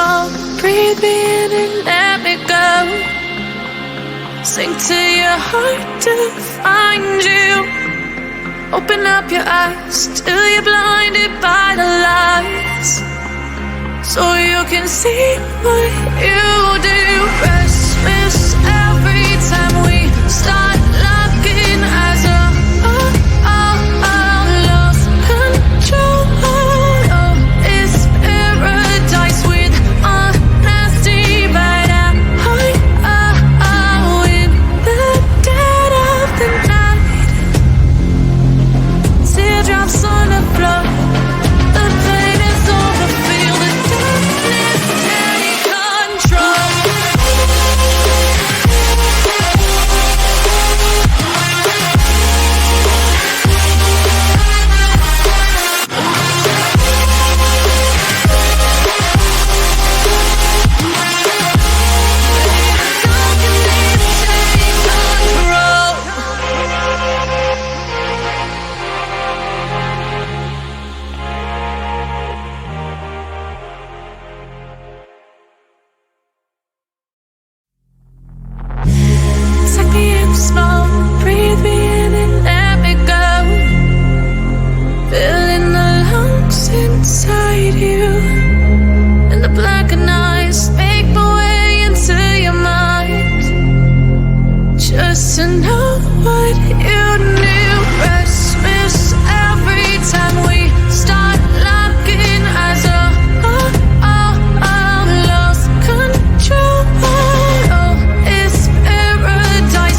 small, breathe me in and let me go. Sink to your heart to find you. Open up your eyes till you're blinded by the lights, so you can see what you do. Restless every time we start looking as a lost control. Oh, it's paradise with honesty, but in the dead of the night, teardrops on the floor. The pain is over, feel the darkness take control. Take me in small, breathe me in and let me go. Filling the lungs inside you, and the blackened eyes make my way into your mind, just to know what you knew.